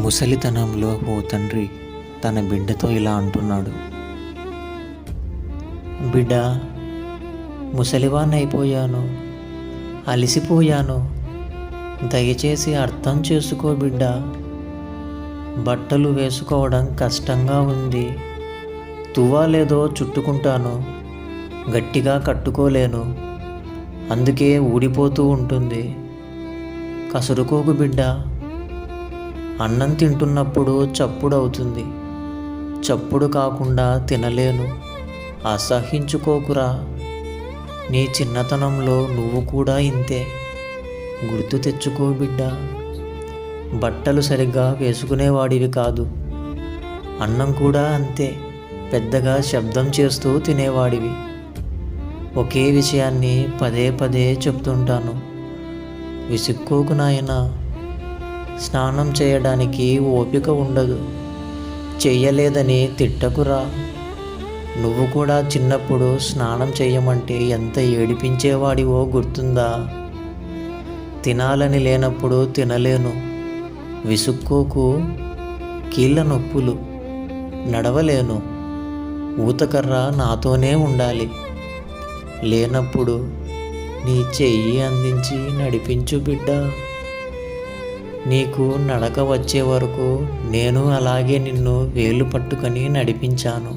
ముసలితనంలో ఓ తండ్రి తన బిడ్డతో ఇలా అంటున్నాడు. బిడ్డ, ముసలివాణ్ణైపోయాను, అలసిపోయాను. దయచేసి అర్థం చేసుకో బిడ్డ. బట్టలు వేసుకోవడం కష్టంగా ఉంది. తువ్వాలేదో చుట్టుకుంటాను, గట్టిగా కట్టుకోలేను. అందుకే ఊడిపోతూ ఉంటుంది. కసురుకోకు బిడ్డ. అన్నం తింటున్నప్పుడు చప్పుడు అవుతుంది. చప్పుడు కాకుండా తినలేను. అసహించుకోకురా. నీ చిన్నతనంలో నువ్వు కూడా ఇంతే. గుర్తు తెచ్చుకో బిడ్డ. బట్టలు సరిగ్గా వేసుకునేవాడివి కాదు. అన్నం కూడా అంతే, పెద్దగా శబ్దం చేస్తూ తినేవాడివి. ఒకే విషయాన్ని పదే పదే చెప్తుంటాను. విసుక్కోకు నాయనా. స్నానం చేయడానికి ఓపిక ఉండదు. చెయ్యలేదని తిట్టకురా. నువ్వు కూడా చిన్నప్పుడు స్నానం చేయమంటే ఎంత ఏడిపించేవాడివో గుర్తుందా? తినాలని లేనప్పుడు తినలేను. విసుక్కోకు. కీళ్ళ నొప్పులు, నడవలేను. ఊతకర్ర నాతోనే ఉండాలి. లేనప్పుడు నీ చెయ్యి అందించి నడిపించు బిడ్డ. నీకు నడక వచ్చే వరకు నేను అలాగే నిన్ను వేలు పట్టుకొని నడిపించాను.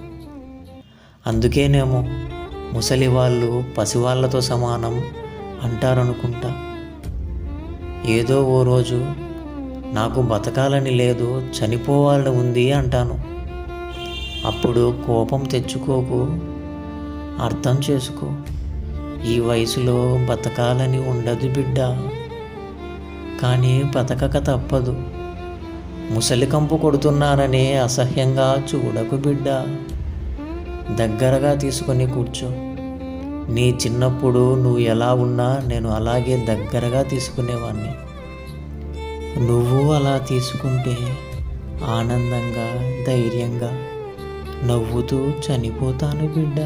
అందుకేనేమో ముసలి వాళ్ళు పసివాళ్లతో సమానం అంటారనుకుంటా. ఏదో ఓ రోజు నాకు బతకాలని లేదు, చనిపోవాలని ఉంది అంటాను. అప్పుడు కోపం తెచ్చుకోకు. అర్థం చేసుకో. ఈ వయసులో బతకాలని ఉండదు బిడ్డ. కానీ బతకక తప్పదు. ముసలి కంపు కొడుతున్నారని అసహ్యంగా చూడకు బిడ్డ. దగ్గరగా తీసుకొని కూర్చో. నీ చిన్నప్పుడు నువ్వు ఎలా ఉన్నా నేను అలాగే దగ్గరగా తీసుకునేవాడిని. నువ్వు అలా తీసుకుంటే ఆనందంగా, ధైర్యంగా, నవ్వుతూ చనిపోతాను బిడ్డ.